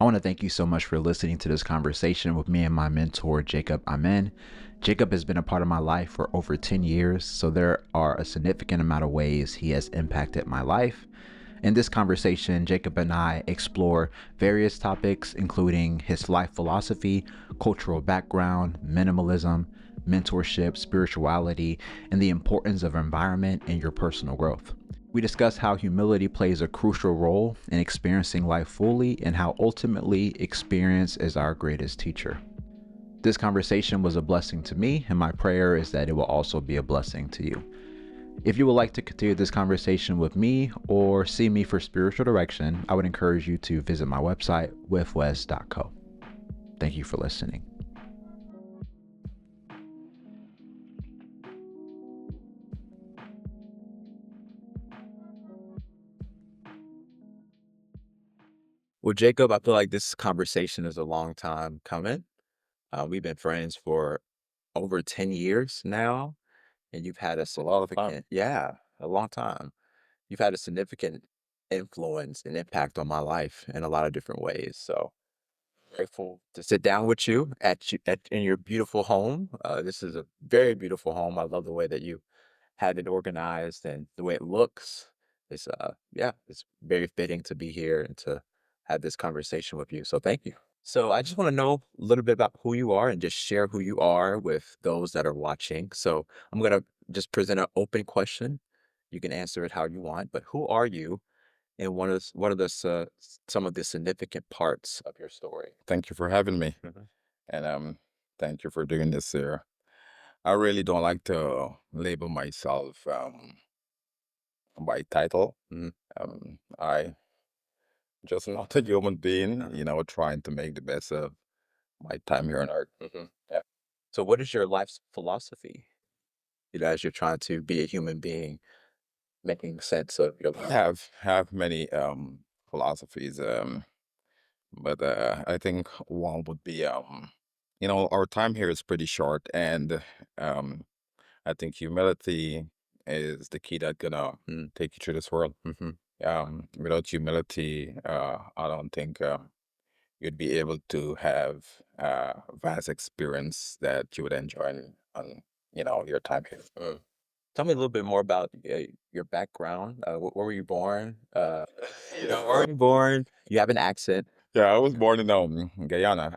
I want to thank you so much for listening to this conversation with me and my mentor, Jacob Amin. Jacob has been a part of my life for over 10 years, so there are a significant amount of ways he has impacted my life. In this conversation, Jacob and I explore various topics, including his life philosophy, cultural background, minimalism, mentorship, spirituality, and the importance of environment in your personal growth. We discuss how humility plays a crucial role in experiencing life fully and how ultimately experience is our greatest teacher. This conversation was a blessing to me, and my prayer is that it will also be a blessing to you. If you would like to continue this conversation with me or see me for spiritual direction, I would encourage you to visit my website, withwes.co. Thank you for listening. Well, Jacob, I feel like this conversation is a long time coming. We've been friends for over 10 years now, and you've had a A lot of time. significant, yeah, a long time. You've had a significant influence and impact on my life in a lot of different ways. So grateful to sit down with you in your beautiful home. This is a very beautiful home. I love the way that you had it organized and the way it looks. It's yeah, it's very fitting to be here and to have this conversation with you. So thank you. So I just want to know a little bit about who you are and just share who you are with those that are watching. So I'm gonna just present an open question. You can answer it how you want, but who are you and what are some of the significant parts of your story? Thank you for having me, Mhm. and thank you for doing this here. I really don't like to label myself by title. Mhm. I just not a human being, Uh-huh. trying to make the best of my time here on Earth. Mhm. Yeah, So what is your life's philosophy? As you're trying to be a human being, making sense of your life. have many philosophies, but I think one would be our time here is pretty short, and um, I think humility is the key that's gonna Mm, take you through this world. mhm. Without humility, I don't think you'd be able to have vast experience that you would enjoy on your time here. Mm. Tell me a little bit more about your background. Where were you born? Where were you born? You have an accent. Yeah, I was born in Guyana.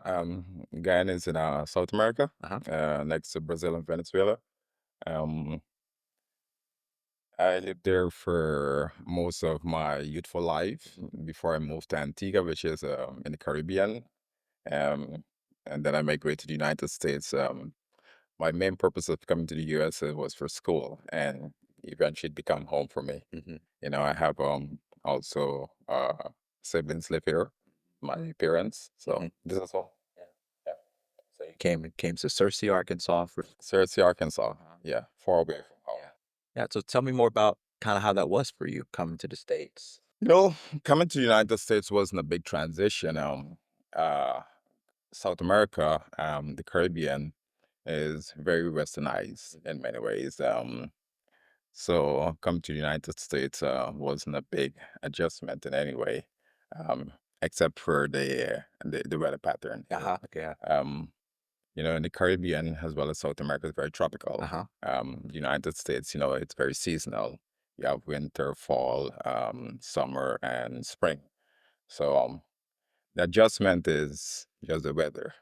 Guyana is in South America, Uh-huh. next to Brazil and Venezuela. Um, I lived there for most of my youthful life before I moved to Antigua, which is in the Caribbean. Um, and then I migrated to the United States. My main purpose of coming to the US was for school, and eventually it become home for me. Mhm. I have also siblings live here, my parents. So Mhm. this is all. Yeah. Yeah. So you came to Searcy, Arkansas for Searcy, Arkansas. uh-huh. Yeah, far away from home. Yeah. Yeah. So tell me more about kind of how that was for you coming to the States. You know, coming to the United States wasn't a big transition. Uh, South America, the Caribbean, is very westernized in many ways. So come to the United States wasn't a big adjustment in any way, except for the weather pattern here. Uh-huh. Yeah. Um, in the Caribbean as well as South America is very tropical. Uh-huh. The United States, it's very seasonal. You have winter, fall, summer, and spring. So the adjustment is just the weather,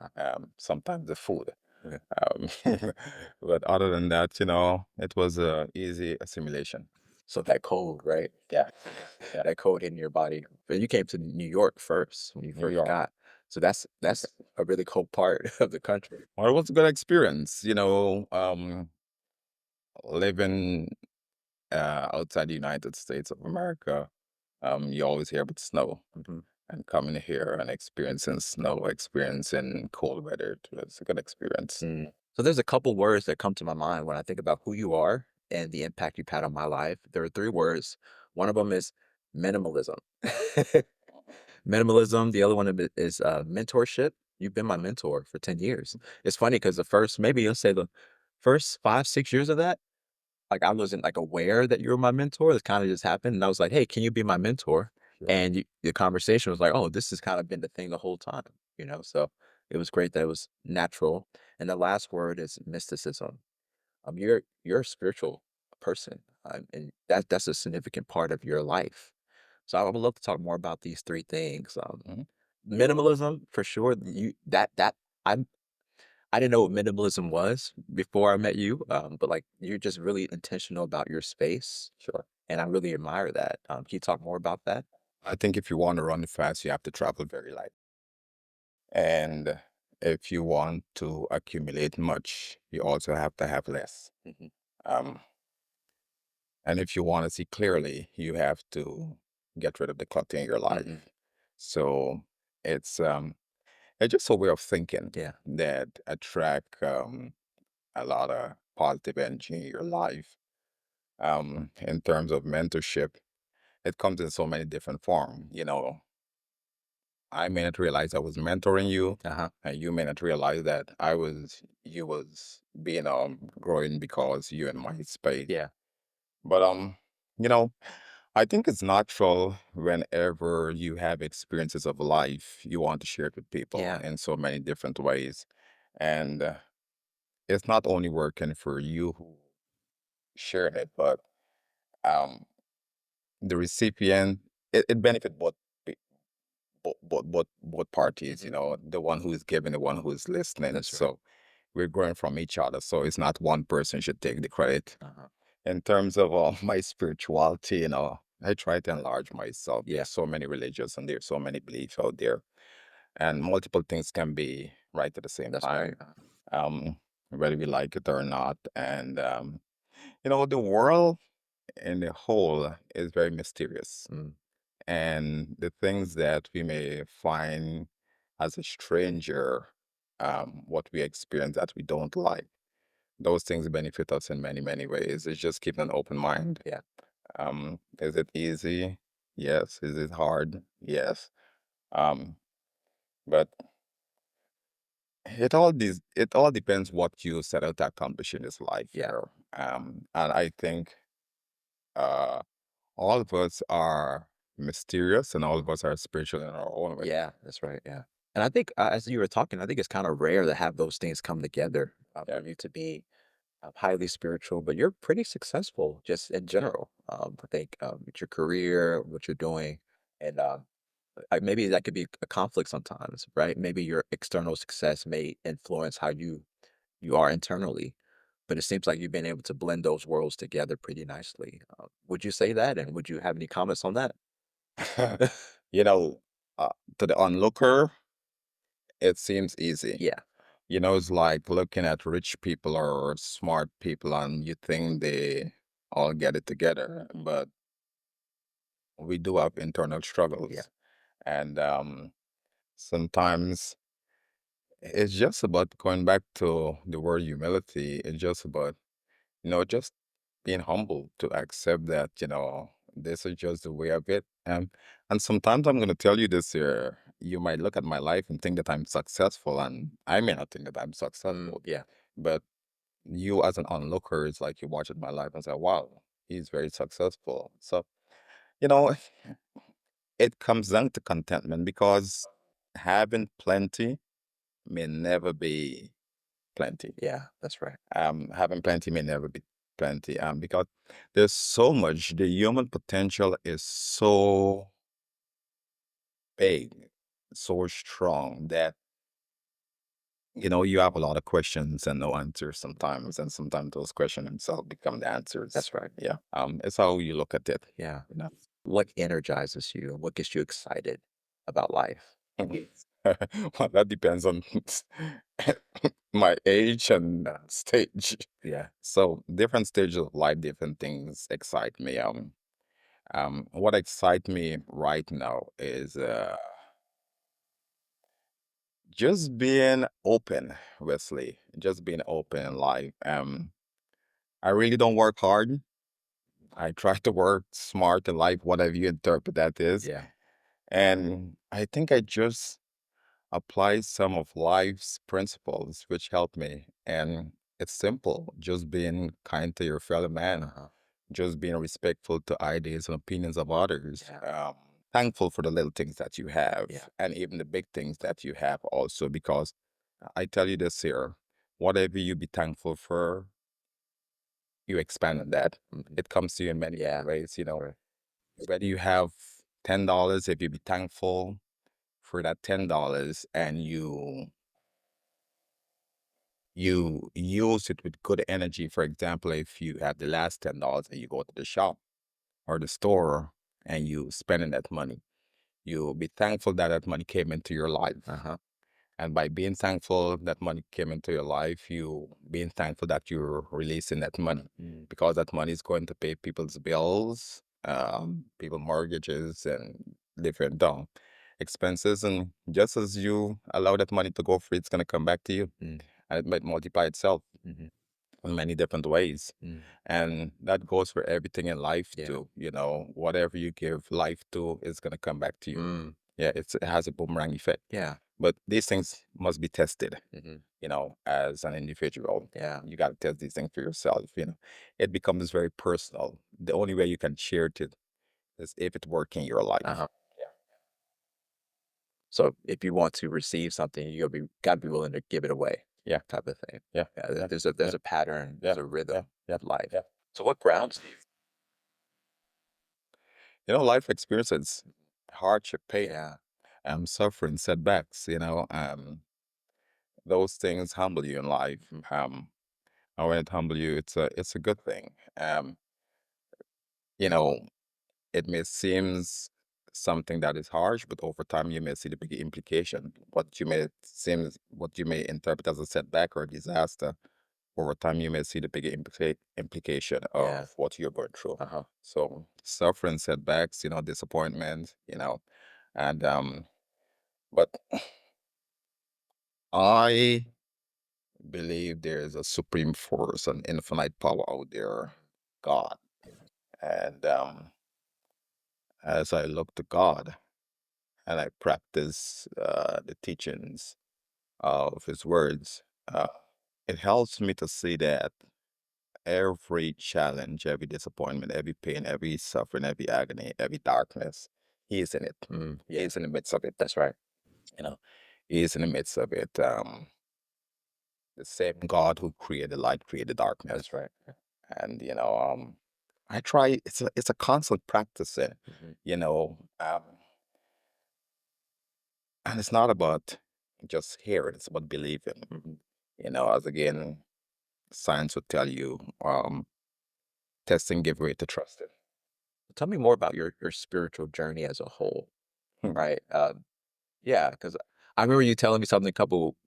sometimes the food. Okay. Um, but other than that, it was a easy assimilation. So that cold, right? Yeah, yeah. That cold hitting your body. But you came to New York first when you New first York. got. So that's a really cold part of the country. Well, it was a good experience, living outside the United States of America. You always hear about snow, Mhm. and coming here and experiencing snow, experiencing cold weather, it was a good experience. Mm. So there's a couple words that come to my mind when I think about who you are and the impact you've had on my life. There are three words. One of them is minimalism. Minimalism. The other one is mentorship. You've been my mentor for 10 years. It's funny because the first, maybe let's say the first 5, 6 years of that, like I wasn't like aware that you were my mentor. It kind of just happened. And I was like, hey, can you be my mentor? And the conversation was like, oh, this has kind of been the thing the whole time, So it was great that it was natural. And the last word is mysticism. You're a spiritual person, and that's a significant part of your life. So I would love to talk more about these three things. Mhm. Minimalism, for sure. I'm I didn't know what minimalism was before I met you, but like you're just really intentional about your space, Sure. and I really admire that. Can you talk more about that? I think if you want to run fast, you have to travel very light. And if you want to accumulate much, you also have to have less. Hmm. Um, and if you want to see clearly, you have to get rid of the clutter in your Hmm. life. So it's um, it's just a way of thinking Yeah. that attract a lot of positive energy in your life. In terms of mentorship, it comes in so many different forms. I may not realize I was mentoring you, Uh huh. and you may not realize that you was being growing because you in my space. Yeah. But you know, I think it's natural whenever you have experiences of life, you want to share it with people Yeah. in so many different ways. And it's not only working for you who shared it, but um the recipient, it benefit both parties, Hmm. the one who is giving, the one who is listening. That's right. So we're growing from each other. So it's not one person should take the credit. Uh huh. In terms of my spirituality, I try to enlarge myself. Yeah. There's so many religions and there's so many beliefs out there, and multiple things can be right at the same That's right. time, um, whether we like it or not. And the world in the whole is very mysterious, Mm, and the things that we may find as a stranger, what we experience that we don't like, those things benefit us in many, many ways. It's just keeping an open mind. yeah. Is it easy? Yes. Is it hard? Yes. Um, but it all depends what you set out to accomplish in this life. Yeah. And I think uh, all of us are mysterious, and all of us are spiritual in our own way. Yeah. That's right. Yeah. And I think as you were talking, I think it's kind of rare to have those things come together Yeah. for you to be highly spiritual, but you're pretty successful just in general. I think with your career, what you're doing, and maybe that could be a conflict sometimes, right? Maybe your external success may influence how you are internally, but it seems like you've been able to blend those worlds together pretty nicely. Would you say that? And would you have any comments on that? you know, uh, to the onlooker, it seems easy. Yeah. It's like looking at rich people or smart people, and you think they all get it together, but we do have internal Yeah. struggles. And sometimes it's just about going back to the word humility. It's just about, just being humble to accept that, this is just the way of it. And sometimes I'm going to tell you this here. You might look at my life and think that I'm successful, and I may not think that I'm successful. Yeah. But you, as an onlooker, it's like you watch at my life and say, wow, he's very successful. So, you know, it comes down to contentment, because having plenty may never be plenty. Yeah. That's right. Having plenty may never be plenty. Because there's so much, the human potential is so big, so strong that, you have a lot of questions and no answers sometimes. And sometimes those questions themselves become the answers. That's right. Yeah. It's how you look at it. Yeah. You know? What energizes you? What gets you excited about life? Well, that depends on my age and stage. Yeah. So different stages of life, different things excite me. What excites me right now is just being open, Wesley. Just being open in life. I really don't work hard. I try to work smart in life, whatever you interpret that is. Yeah. And I think I just apply some of life's principles which help me. And it's simple, just being kind to your fellow man, Uh-huh. just being respectful to ideas and opinions of others. Yeah. thankful for the little things that you have, Yeah. and even the big things that you have also, because I tell you this here, whatever you be thankful for, you expand on that. It comes to you in many Yeah. ways, Right. whether you have $10, if you be thankful for that $10 and you use it with good energy. For example, if you have the last $10 and you go to the shop or the store and you spending that money, you'll be thankful that that money came into your life. Uh-huh. And by being thankful that money came into your life, you being thankful that you're releasing that money, because that money is going to pay people's bills, people mortgages, and different expenses. And just as you allow that money to go free, it's going to come back to you, Mm. and it might multiply itself Mhm. in many different ways. Mm. And that goes for everything in life Yeah. too. Whatever you give life to is going to come back to you. Mm. Yeah, it has a boomerang effect. Yeah. But these things must be tested, Mhm. as an individual. Yeah. You got to test these things for yourself. It becomes very personal. The only way you can share it is if it works in your life. Uh-huh. Yeah. So if you want to receive something, you gotta be willing to give it away, Yeah. type of thing. Yeah. Yeah, Yeah. there's a pattern, Yeah. there's a rhythm Yeah. Yeah. of life. Yeah. So what grounds you? Life experiences, hardship, pain, Yeah. suffering, setbacks, those things humble you in life. Mhm. And when it humble you, it's a good thing. You know, it may seems something that is harsh, but over time you may see the bigger implication. What you may interpret as a setback or a disaster, over time you may see the bigger implication Yeah. of what you're going through. Uh-huh. So suffering, setbacks, disappointment, and but I believe there is a supreme force, an infinite power out there, God. And as I look to God and I practice the teachings of His words, it helps me to see that every challenge, every disappointment, every pain, every suffering, every agony, every darkness, He is in it. He Yeah. is in the midst of it. That's right. You know, He is in the midst of it. The same God who created light created darkness. That's right. And I try. It's a constant practice. Mhm. And it's not about just hearing, it's about believing. Mhm. As again, science would tell you, testing give way to trusting. Tell me more about your spiritual journey as a whole, right? Yeah, because I remember you telling me something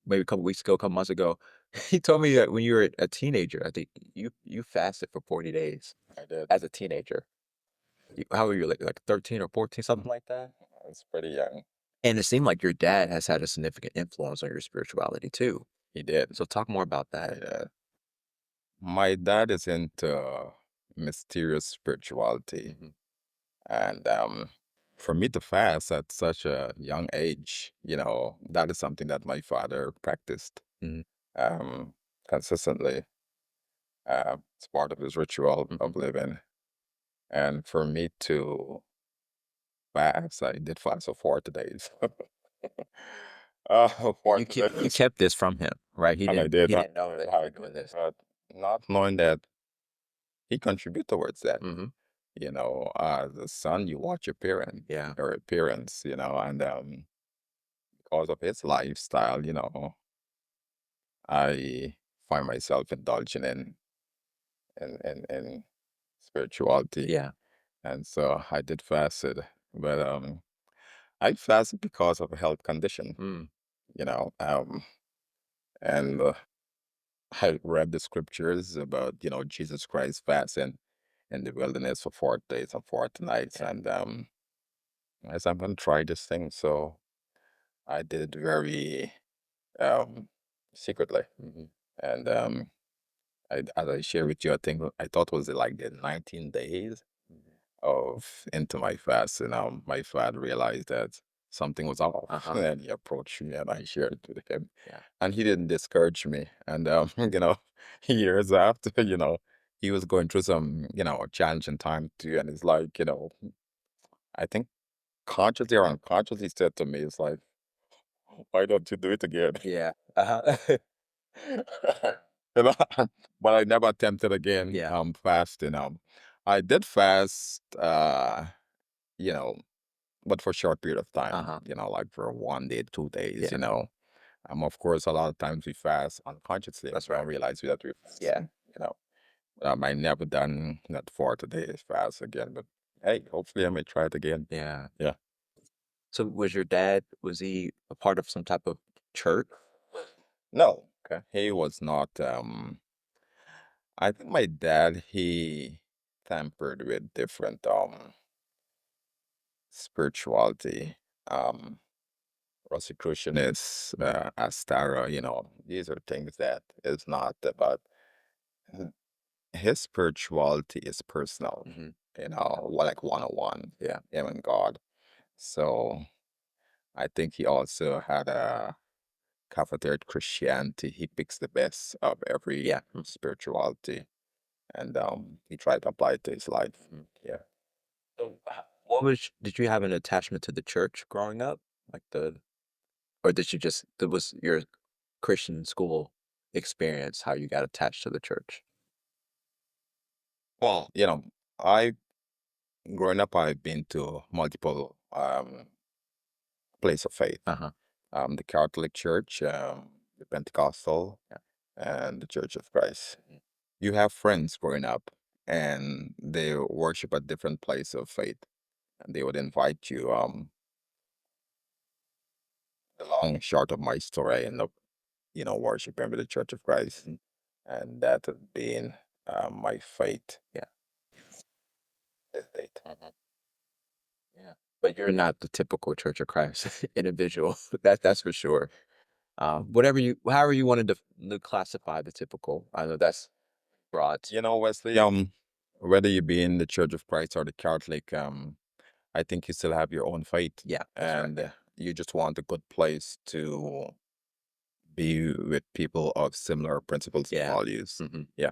maybe a couple weeks ago, a couple months ago. You told me that when you were a teenager, I think you fasted for 40 days I did. as a teenager. How were you, like 13 or 14, something like that? It's pretty young. And it seemed like your dad has had a significant influence on your spirituality too. He did. So talk more about that. Yeah. My dad is into mysterious spirituality. Mhm. And for me to fast at such a young age, that is something that my father practiced Mhm. um, consistently. It's part of his ritual Mhm. of living. And for me to fast, I did fast for 40 days. And you 40 keep you days. kept this from him, right? And I did. He didn't know that you were doing this. But not knowing that he contributed towards that. Mhm. As a son, you watch Yeah. your appearance, and because of his lifestyle, I find myself indulging in spirituality. Yeah. And so I did fasted. But I fasted because of a health condition, Mm. you know. And I read the scriptures about, Jesus Christ fasting in the wilderness for 40 days and 40 nights. Yeah. And I said, I'm going to try this thing. So I did it very um, secretly. Mhm. And as I share with you, I thought it was like the 19 days Mhm. of into my fast. And my father realized that something was off. Uh-huh. And he approached me and I shared it with him. Yeah. And he didn't discourage me. And, years after, he was going through some, challenging time too. And it's like, I think consciously or unconsciously said to me, it's like, why don't you do it again? Yeah. Uh-huh. You know, but I never attempted again, Yeah. fasting. I did fast, you know, but for a short period of time, Uh-huh. like for 1 day, 2 days, Yeah. Of course, a lot of times we fast unconsciously. That's We don't right. realize that we're Yeah. fasting, you know. I never done that 40 days fast again, but hey, hopefully I may try it again. Yeah. Yeah. So was your dad, was he a part of some type of church? No, Okay. he was not. I think my dad, he tampered with different spirituality. Rosicrucianists, Astara, these are things that is not about his spirituality is personal, Hmm. like 101, Yeah. him and God. So I think he also had a cafeteria Christianity. He picks the best of every Yeah. spirituality and he tried to apply it to his life. Mhm. Yeah. So, what was, did you have an attachment to the church growing up? Like or did you just, that was your Christian school experience, how you got attached to the church? Well, I growing up, I've been to multiple place of faith. Uh-huh. The Catholic Church, the Pentecostal, Yeah. and the Church of Christ. You have friends growing up, and they worship at different places of faith, and they would invite you. The long and short of my story, I ended up, worshiping with the Church of Christ, Mhm. and that has been my faith. Yeah. This date. Mhm. Yeah. But you're not the typical Church of Christ individual. That's for sure. Whatever you, however you wanted to classify the typical. I know that's broad. Wesley, whether you be in the Church of Christ or the Catholic, I think you still have your own faith, Yeah, that's right. and you just want a good place to be with people of similar principles and Yeah. values. Hmm. Yeah.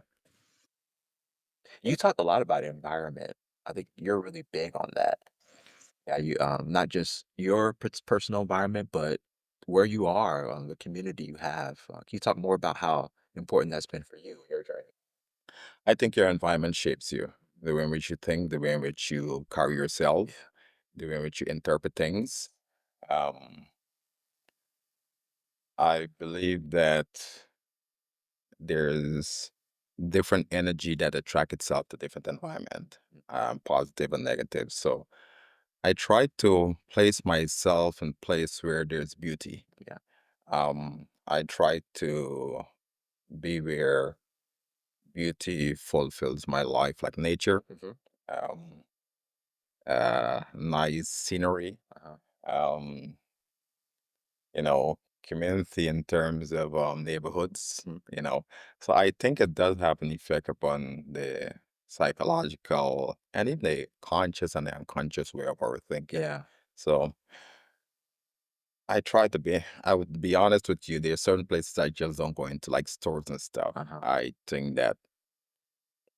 You talk a lot about environment. I think you're really big on that. Yeah, you not just your personal environment, but where you are, the community you have. Can you talk more about how important that's been for you, your journey? I think your environment shapes you, the way in which you think, the way in which you carry yourself, the way in which you interpret things. Um, I believe that there's different energy that attract itself to different environment, positive and negative. So I try to place myself in place where there's beauty. Yeah. I try to be where beauty fulfills my life, like nature, Hmm. um, nice scenery, Uh-huh. um, community in terms of neighborhoods, Mhm. So I think it does have an effect upon the psychological and even the conscious and the unconscious way of our thinking. Yeah. So I would be honest with you, there's certain places I just don't go into, like stores and stuff. Uh-huh. I think that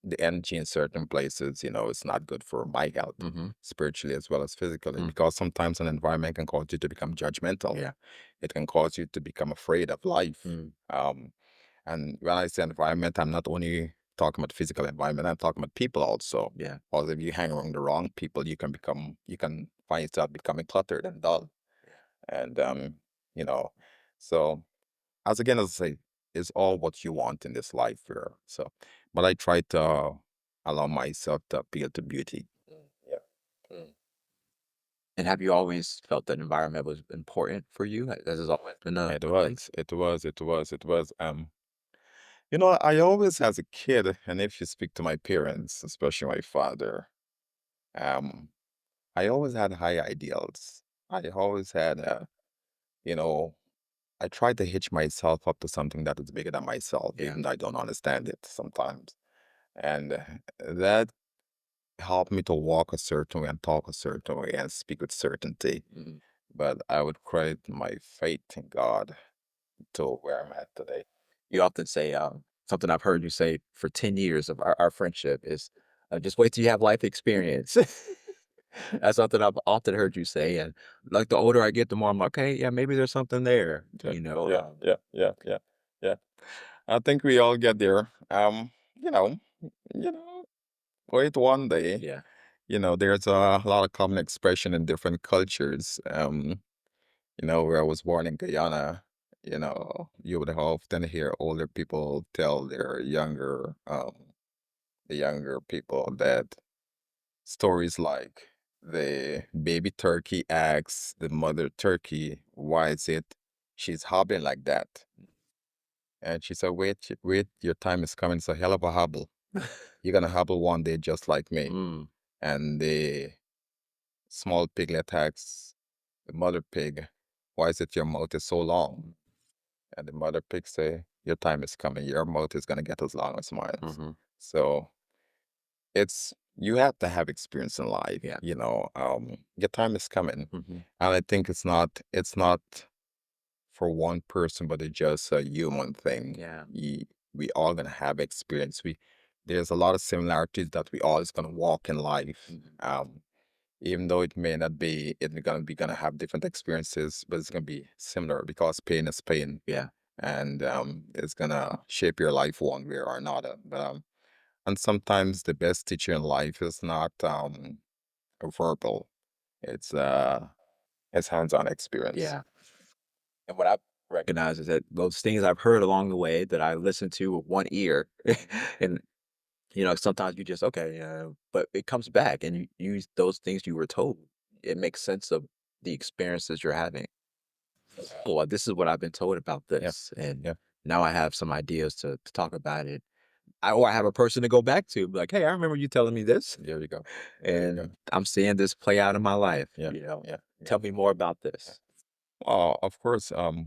the energy in certain places, it's not good for my health, Hmm. spiritually as well as physically, Mm. because sometimes an environment can cause you to become judgmental. Yeah. It can cause you to become afraid of life. Mm. And when I say environment, I'm not only talking about physical environment, I'm talking about people also. Yeah. Because if you hang around the wrong people, you can find yourself becoming cluttered and dull. And you know, so as I say, it's all what you want in this life here. So, but I try to allow myself to appeal to beauty. Mm. Yeah. Mm. And have you always felt that environment was important for you? Has this always been It a thing? was, it was, it was, it was. I always, as a kid, and if you speak to my parents, especially my father, um, I always had high ideals. I always had, you know, I tried to hitch myself up to something that is bigger than myself, Yeah. even though I don't understand it sometimes. And that helped me to walk a certain way and talk a certain way and speak with certainty. Mhm. But I would credit my faith in God to where I'm at today. You often say, something I've heard you say for 10 years of our friendship is, just wait till you have life experience. That's something I've often heard you say, and like the older I get, the more I'm like, okay, yeah, maybe there's something there. Yeah, You know, yeah, yeah, yeah, yeah, yeah. I think we all get there. You know, you know, wait one day. yeah, There's a lot of common expression in different cultures. Where I was born in Guyana, you would often hear older people tell the younger people that stories like the baby turkey asks the mother turkey, why is it she's hobbling like that? And she said, wait, wait, your time is coming. It's a hell of a hobble. You're going to hobble one day just like me. mm, And the small piglet asks the mother pig, why is it your mouth is so long? And the mother pig say, your time is coming. Your mouth is going to get as long as mine. hmm So you have to have experience in life, yeah, your time is coming. hmm And I think it's not for one person, but it's just a human thing. yeah, We all gonna have experience. There's a lot of similarities that we all is gonna walk in life. Even though it may not be, it's gonna have different experiences, but it's gonna be similar because pain is pain, yeah. and it's gonna shape your life one way or another. And sometimes the best teacher in life is not verbal. It's it's hands-on experience. Yeah. And what I recognize is that those things I've heard along the way that I listen to with one ear, and sometimes you just okay, but it comes back, and you use those things you were told. It makes sense of the experiences you're having. Well, this is what I've been told about Yeah, this, and yeah. now I have some ideas to talk about it. Or I have a person to go back to, be like, hey, I remember you telling me this, There you go. There you go. and I'm seeing this play out in my life. Yeah, yeah, yeah. Tell me more about Yeah. this. Of course, you're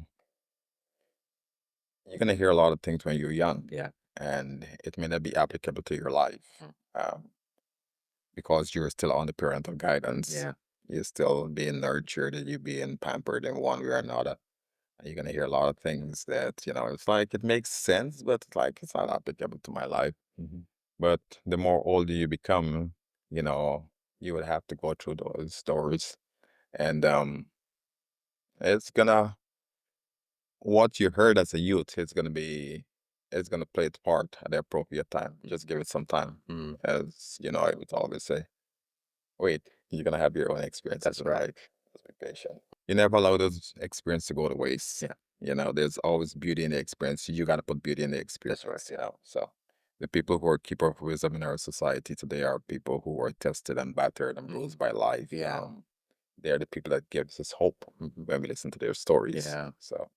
gonna hear a lot of things when you're young, Yeah. and it may not be applicable to your life, Mm. because you're still on the parental guidance. Yeah. You're still being nurtured, and you're being pampered in one way or another. And you're gonna hear a lot of things that it's like it makes sense, but it's like it's not applicable to my life. hmm But the more older you become, you know, you would have to go through those stories, and it's gonna what you heard as a youth, it's gonna play its part at the appropriate time. Just give it some time. mm As I would always say, wait, you're gonna have your own experiences That's in right. life. Just be patient. You never allow those experiences to go to waste. Yeah. There's always beauty in the experience. You gotta put beauty in the That's right. experience. So the people who are keeper of wisdom in our society today are people who are tested and battered and bruised by life. Yeah. They're the people that gives us hope Mhm. when we listen to their stories. Yeah. So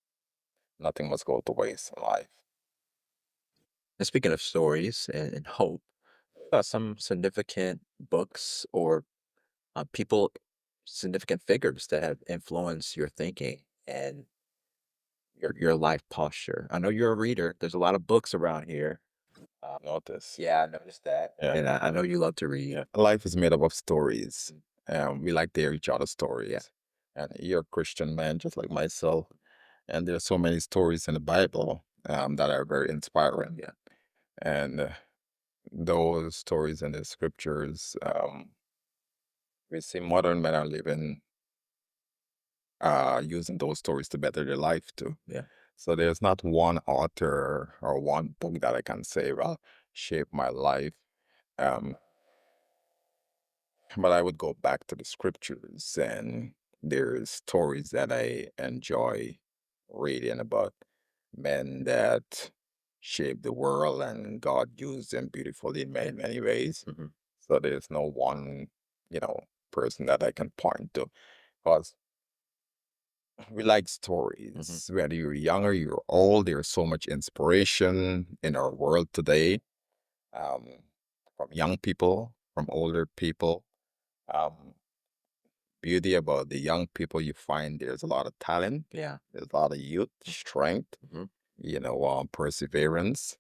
nothing must go to waste in life. And speaking of stories and hope, some significant books or people, significant figures that have influenced your thinking and your life posture. I know you're a reader. There's a lot of books around here. Notice. Yeah, I noticed that. Yeah. And I know you love to read. Yeah. Life is made up of stories. Mm. We like to hear each other's Yeah. stories. And you're a Christian man, just like myself. And there's so many stories in the Bible that are very inspiring. Yeah. And those stories in the scriptures, we see modern men are living, using those stories to better their life too. Yeah. So there's not one author or one book that I can say, well, shaped my life. Um, but I would go back to the scriptures, and there's stories that I enjoy reading about men that shaped the world, and God used them beautifully in many, many ways. hmm So there's no one, you know, person that I can point to, because we like hmm stories. Whether you're young or you're old, there's so much inspiration in our world today, um, from young people, from older people. Um, Beauty about the young people, you find there's a lot of talent, Yeah. there's a lot of youth, strength, hmm perseverance.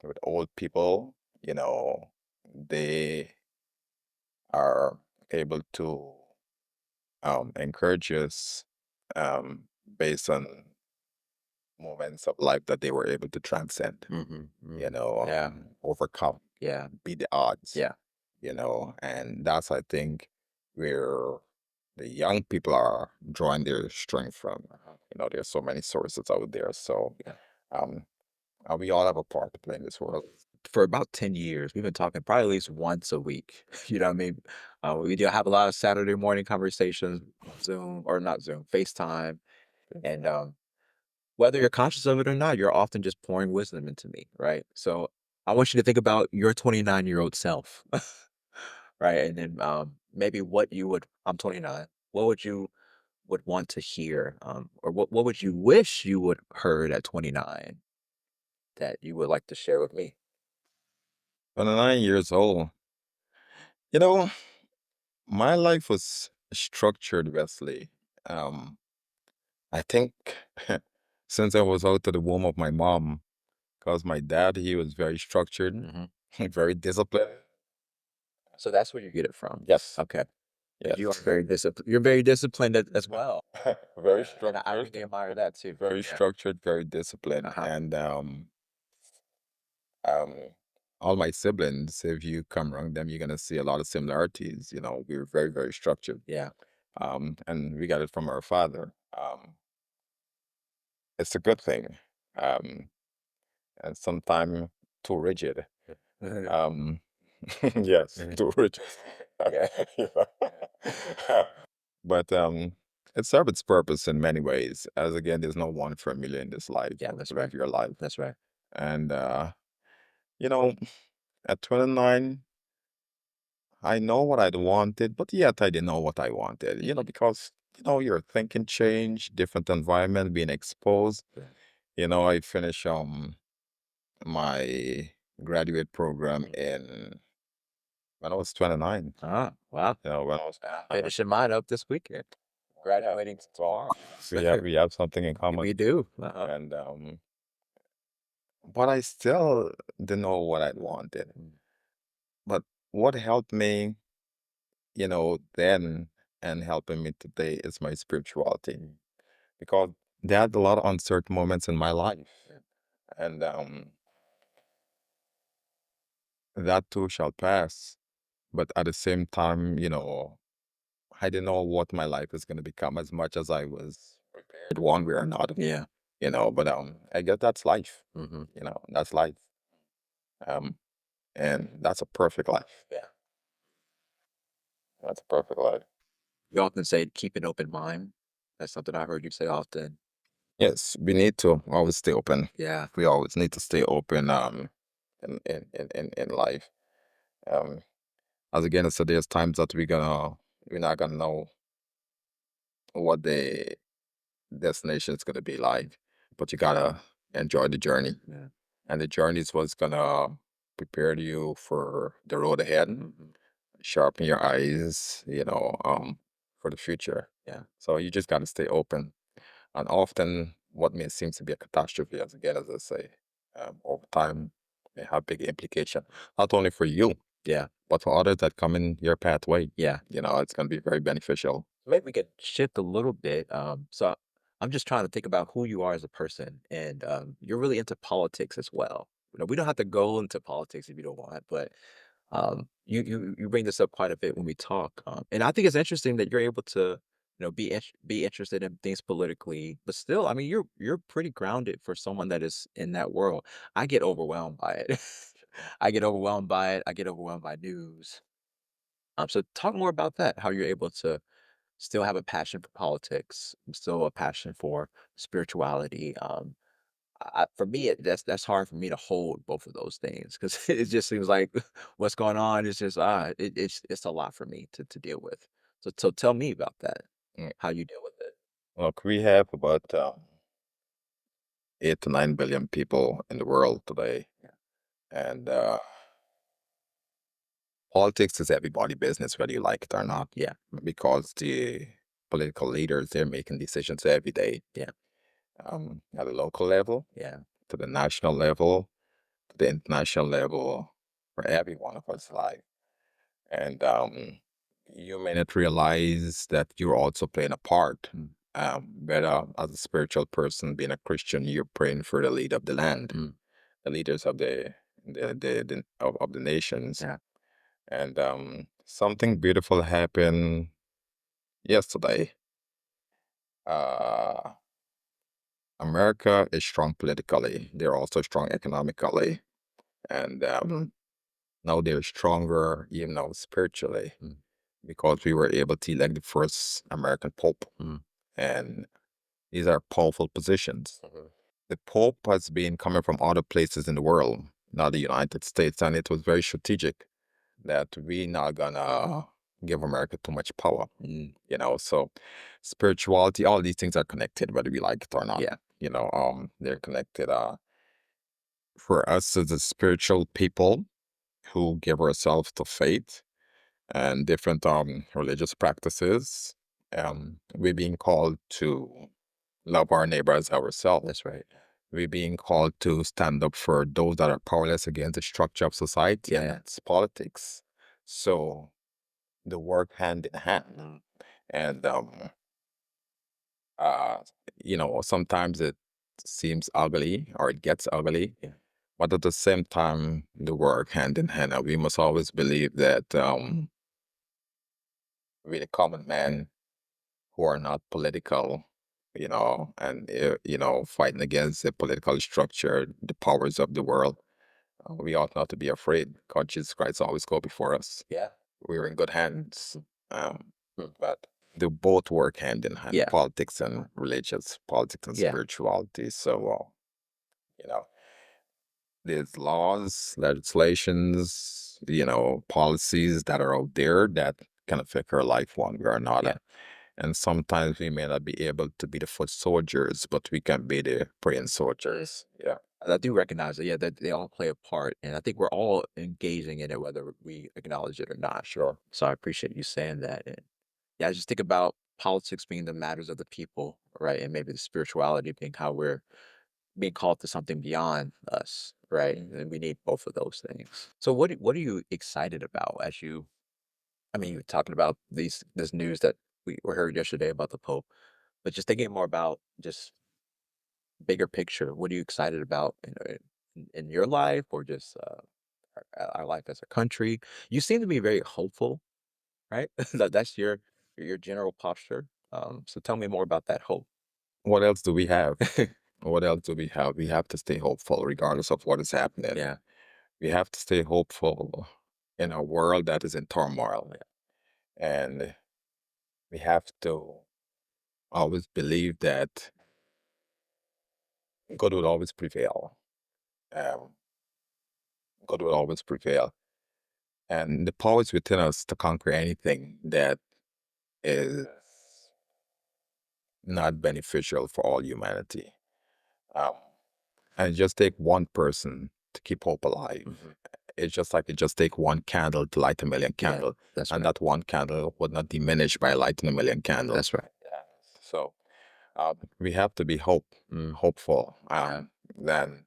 With old people, they are able to encourage us, based on moments of life that they were able to transcend, hmm overcome, Yeah. beat the odds. Yeah. and that's, I think, where the young people are drawing their strength from. There's so many sources out there. So, Yeah. um, we all have a part to play in this world. For about 10 years, we've been talking probably at least once a week. You know what I mean? We do have a lot of Saturday morning conversations, Zoom or not Zoom, FaceTime. And whether you're conscious of it or not, you're often just pouring wisdom into me, right? So I want you to think about your 29-year-old self, right? And then maybe what you would, I'm 29, what would you would want to hear? Or what would you wish you would heard at 29 that you would like to share with me? 29 years old. You know, my life was structured, Wesley. Um, I think since I was out of the womb of my mom, because my dad, he was very structured, Hmm. very disciplined. So that's where you get it from. Yes, Okay. And you are yes. very disciplined. You're very disciplined as well. Very And I structured, really admire that too. very Yeah. structured, very disciplined. Uh-huh. And um, all my siblings, if you come around them, you're gonna see a lot of similarities. We were very, very structured. Yeah. And we got it from our father. It's a good thing. Um, and sometimes too rigid. Um, yes, too rigid. Yeah. You know? But it served its purpose in many ways. As again, there's no one formula in this life. Yeah, You that's live right. your life. That's right. And you know, at 29, I know what I wanted, but yet I didn't know what I wanted, Mhm. because, your thinking changed, different environment, being exposed. Yeah. I finished my graduate program Mhm. in when I was 29. Ah, wow. When I was Finishing mine up this weekend. Graduating well, tomorrow. we have something in common. We do. Uh-huh. And but I still didn't know what I wanted. Mm. But what helped me, then, and helping me today is my spirituality, because there had a lot of uncertain moments in my life, and that too shall pass. But at the same time, I didn't know what my life is going to become as much as I was prepared one way or another. Yeah. But I guess that's life. Hmm. That's life. Um, and that's a perfect life. Yeah. That's a perfect life. You often say keep an open mind. That's something I heard you say often. Yes, we need to always stay open. Yeah. We always need to stay open in life. Um, as again, so there's times that we're not gonna know what the destination is gonna be like, but you gotta enjoy the journey. Yeah. And the journey is what's gonna prepare you for the road ahead, Mhm. sharpen your eyes, for the future. Yeah. So you just gotta stay open. And often, what may seem to be a catastrophe, as again, as I say, over time, may have big implication, not only for you, Yeah. but for others that come in your pathway. Yeah. It's going to be very beneficial. Maybe we could shift a little bit. So I'm just trying to think about who you are as a person, and you're really into politics as well. We don't have to go into politics if you don't want, but you bring this up quite a bit when we talk, and I think it's interesting that you're able to be interested in things politically, but still, I mean, you're pretty grounded for someone that is in that world. I get overwhelmed by it. I get overwhelmed by it. I get overwhelmed by news. So talk more about that. How you're able to still have a passion for politics, still a passion for spirituality. For me, that's hard for me to hold both of those things because it just seems like what's going on is just it's a lot for me to deal with. So tell me about that. Mm. How you deal with it? Look, we have about 8 to 9 billion people in the world today. Yeah. And politics is everybody' business, whether you like it or not, Yeah. because the political leaders, they're making decisions every day, Yeah. at the local level, Yeah. to the national level, to the international level, for every one of us life. And you may not realize that you're also playing a part. Mm. Whether as a spiritual person, being a Christian, you're praying for the lead of the land, Mm. the leaders of the of the nations. Yeah. And something beautiful happened yesterday. Uh, America is strong politically. They're also strong economically, and now they're stronger, even now spiritually, because we were able to elect the first American Pope, and these are powerful positions. The Pope has been coming from other places in the world, not the United States, and it was very strategic that we not gonna give America too much power. So spirituality, all these things are connected, whether we like it or not. Yeah. They're connected. For us as a spiritual people who give ourselves to faith and different religious practices, we're being called to love our neighbor as ourselves. That's right. We're being called to stand up for those that are powerless against the structure of society and Yeah. its politics. So the work hand in hand. And uh sometimes it seems ugly or it gets ugly. Yeah. But at the same time, the work hand in hand. And we must always believe that we're the common man who are not political, and fighting against the political structure, the powers of the world. We ought not to be afraid. God Jesus Christ always go before us. Yeah. We're in good hands. But they both work hand in hand, Yeah. politics and religious, politics and Yeah. spirituality. So, there's laws, legislations, policies that are out there that can affect our life one way or another. Yeah. And sometimes we may not be able to be the foot soldiers, but we can be the praying soldiers. Yeah. I do recognize that, yeah, that they all play a part. And I think we're all engaging in it, whether we acknowledge it or not. Sure. So I appreciate you saying that. And yeah, I just think about politics being the matters of the people, right? And maybe the spirituality being how we're being called to something beyond us, right? And we need both of those things. So what are you excited about as you I mean, you're talking about this news that we heard yesterday about the Pope, but just thinking more about just bigger picture, what are you excited about in your life or just our life as a country? You seem to be very hopeful, right? That's your general posture. So tell me more about that hope. What else do we have? What else do we have? We have to stay hopeful regardless of what is happening. Yeah. We have to stay hopeful in a world that is in turmoil. And we have to always believe that God will always prevail. Um, God will always prevail. And the power is within us to conquer anything that is not beneficial for all humanity. Um, and it just take one person to keep hope alive. It's just like it just take one candle to light a million Yeah, candles. that's And right. that one candle would not diminish by lighting a million candles. That's right. Yeah. So we have to be hopeful. Then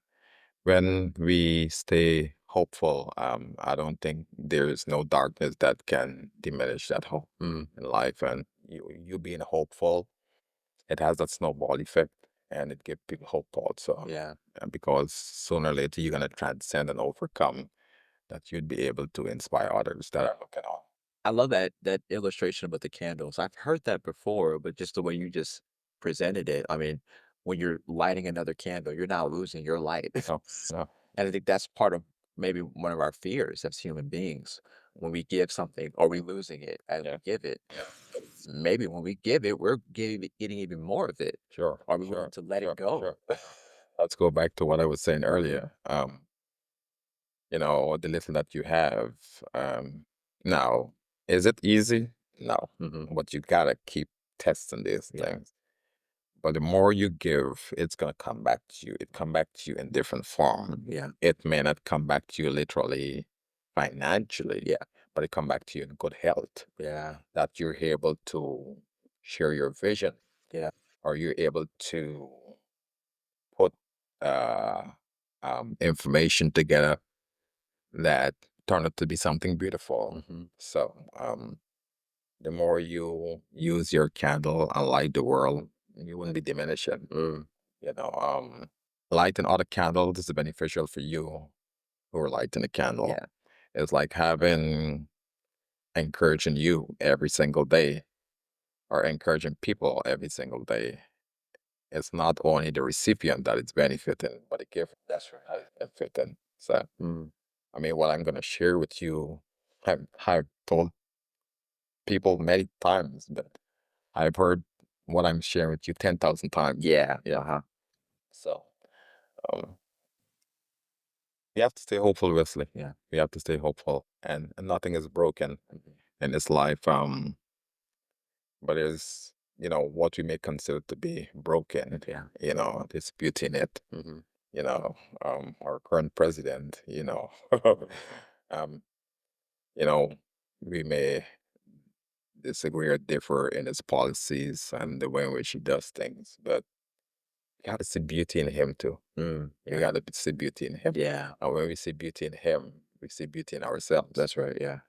when we stay hopeful, I don't think there is no darkness that can diminish that hope in life. And you being hopeful, it has that snowball effect, and it gives people hope also. Yeah. Because sooner or later you're gonna transcend and overcome. That you'd be able to inspire others that are looking on. I love that illustration with the candles. I've heard that before, but just the way you just presented it, I mean, when you're lighting another candle, you're not losing your light. No, no, And I think that's part of maybe one of our fears as human beings. When we give something, are we losing it as we yeah, give it? yeah, Maybe when we give it, we're getting even more of it. sure, Are we willing sure, to let sure, it go? sure. Let's go back to what I was saying earlier. The little that you have. Now, is it easy? No, but you gotta keep testing these things. But the more you give, it's gonna come back to you. It come back to you in different form. Yeah. It may not come back to you literally financially, Yeah. but it come back to you in good health. Yeah. That you're able to share your vision, Yeah. or you're able to put information together that turn out to be something beautiful. So the more you use your candle and light the world, you wouldn't be diminishing. You know, lighting other candles is beneficial for you who are lighting a candle. Yeah. It's like having encouraging you every single day or encouraging people every single day. It's not only the recipient that is benefiting, but the giver That's right. that is benefiting. So, I mean, what I'm going to share with you, I've told people many times, but I've heard what I'm sharing with you 10,000 times. Yeah. Yeah. Uh-huh. So, um, we have to stay hopeful, Wesley. Yeah. We have to stay hopeful, and nothing is broken Mhm. in this life. But there's, what we may consider to be broken. Yeah. There's beauty in it. Hmm. Our current president, um, you know, we may disagree or differ in his policies and the way in which he does things, but you got to see beauty in him too. You Yeah. got to see beauty in him. Yeah. And when we see beauty in him, we see beauty in ourselves. That's right. Yeah.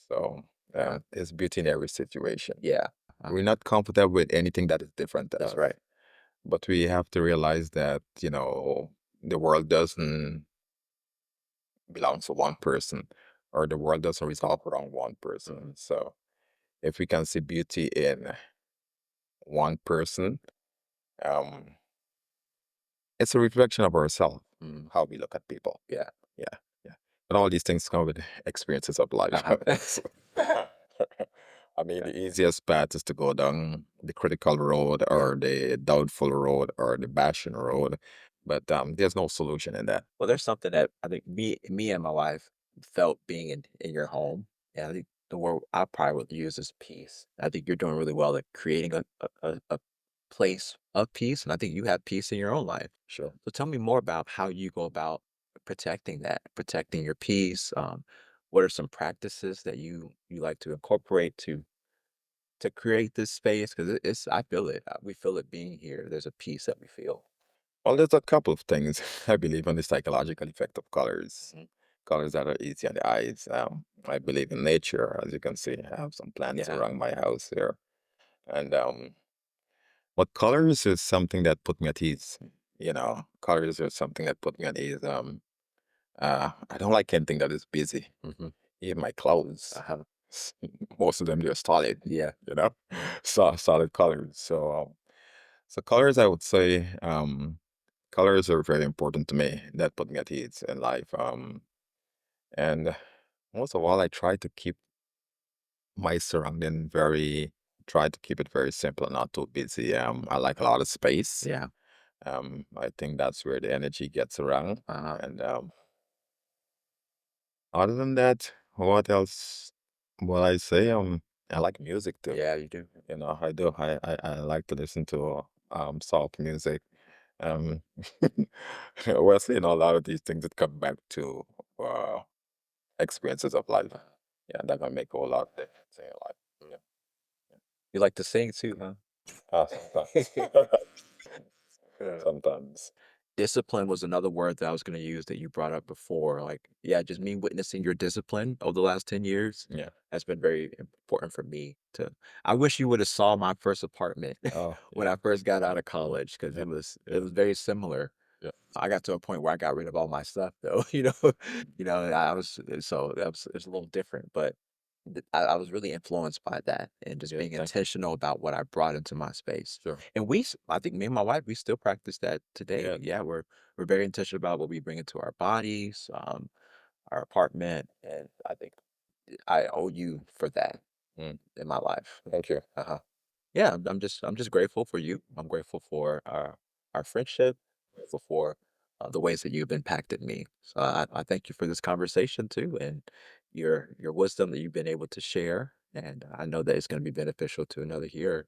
So there's beauty in every situation. Yeah. We're not comfortable with anything that is different than That's us. right. But we have to realize that, the world doesn't belong to one person, or the world doesn't resolve around one person. So if we can see beauty in one person, um, it's a reflection of ourselves, how we look at people. Yeah. Yeah. Yeah. And all these things come with experiences of life. I mean, the easiest path is to go down the critical road or the doubtful road or the bashing road. But there's no solution in that. Well, there's something that I think me and my wife felt being in your home. And I think the word I probably would use is peace. I think you're doing really well at creating a place of peace. And I think you have peace in your own life. Sure. So tell me more about how you go about protecting that, protecting your peace. What are some practices that you like to incorporate to create this space? Because it's I feel it. We feel it being here. There's a peace that we feel. Well, there's a couple of things. I believe in the psychological effect of colors. Mhm. Colors that are easy on the eyes. I believe in nature, as you can see. I have some plants Yeah. around my house here. And but colors is something that put me at ease. Colors are something that put me at ease. I don't like anything that is busy. Hmm. Even my clothes, Uh-huh. most of them they're solid. Yeah. So solid colors. So colors, I would say, colors are very important to me. That put me at ease in life. And most of all, I try to keep my surrounding try to keep it very simple, not too busy. I like a lot of space. Yeah. I think that's where the energy gets around. Uh-huh. And other than that, what else will I say? I like music too. Yeah, you do. I do. I like to listen to soft music. Um, well, a lot of these things that come back to uh, experiences of life. Yeah, that can make a whole lot of difference in your life. Yeah. You like to sing too, huh? Sometimes. Yeah. Sometimes. Discipline was another word that I was going to use that you brought up before. Like, yeah, just me witnessing your discipline over the last 10 years Yeah. has been very important for me to I wish you would have saw my first apartment Oh, when yeah. I first got out of college because Yeah. it was very similar. Yeah. I got to a point where I got rid of all my stuff though, I was so that was it's a little different, but I was really influenced by that and just Yeah. being Thank you. intentional about what I brought into my space. Sure. And I think me and my wife, we still practice that today. Yeah. Yeah, we're very intentional about what we bring into our bodies, our apartment, and I think I owe you for that Mm. in my life. Thank you. Uh-huh. Yeah, I'm just grateful for you. I'm grateful for our friendship, grateful for the ways that you've impacted me. So I thank you for this conversation too, and your wisdom that you've been able to share. And I know that it's going to be beneficial to another here.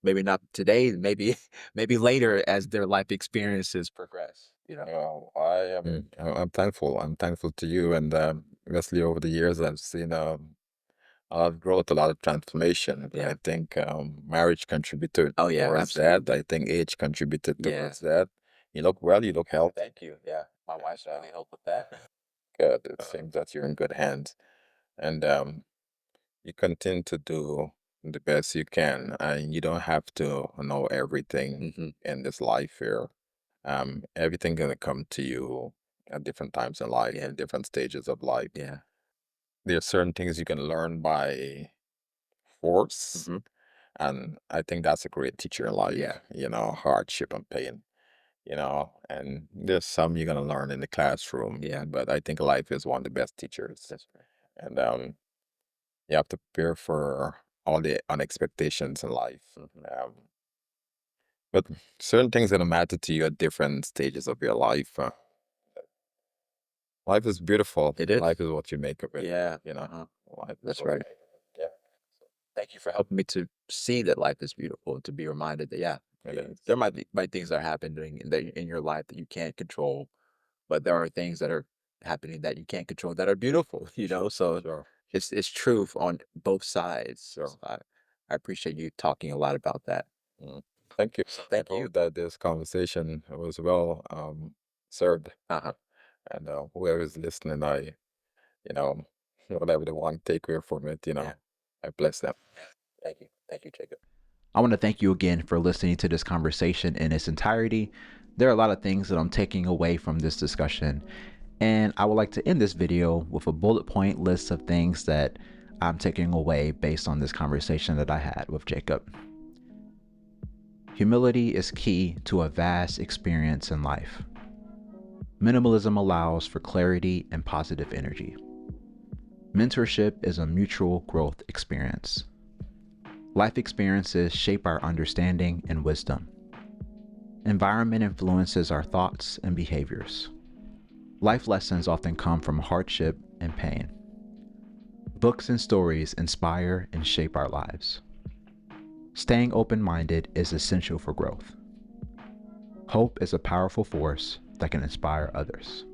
Maybe not today, maybe maybe later as their life experiences progress. I'm thankful. I'm thankful to you. And Wesley, over the years, I've seen a lot of growth, a lot of transformation. Yeah. I think marriage contributed Oh yeah, towards that. absolutely. I think age contributed Yeah. towards that. You look well, you look healthy. Thank you. Yeah, my wife's really helped with that. Good. It seems that you're in good hands. And you continue to do the best you can. And you don't have to know everything Hmm. in this life here. Everything gonna come to you at different times in life, Yeah. in different stages of life. Yeah. there are certain things you can learn by force, Hmm. and I think that's a great teacher in life. Yeah. Hardship and pain. And there's some you're gonna learn in the classroom. Yeah. But I think life is one of the best teachers, That's right. and you have to prepare for all the unexpectaeds in life. But certain things that matter to you at different stages of your life. Life is beautiful. It is. Life is what you make of it. Yeah. Life is That's what you right. make of it. Yeah. Thank you for helping me to see that life is beautiful and to be reminded that, yeah, It is. there might things that are happening in your life that you can't control, but there are things that are happening that you can't control that are beautiful, So Sure. it's truth on both sides. Sure. So I appreciate you talking a lot about that. Mm. Thank you. So I thank you. hope that this conversation was well served, Uh-huh. and whoever is listening, you know, whatever they want to take away from it, Yeah. I bless them. Thank you. Thank you, Jacob. I want to thank you again for listening to this conversation in its entirety. There are a lot of things that I'm taking away from this discussion, and I would like to end this video with a bullet point list of things that I'm taking away based on this conversation that I had with Jacob. Humility is key to a vast experience in life. Minimalism allows for clarity and positive energy. Mentorship is a mutual growth experience. Life experiences shape our understanding and wisdom. Environment influences our thoughts and behaviors. Life lessons often come from hardship and pain. Books and stories inspire and shape our lives. Staying open-minded is essential for growth. Hope is a powerful force that can inspire others.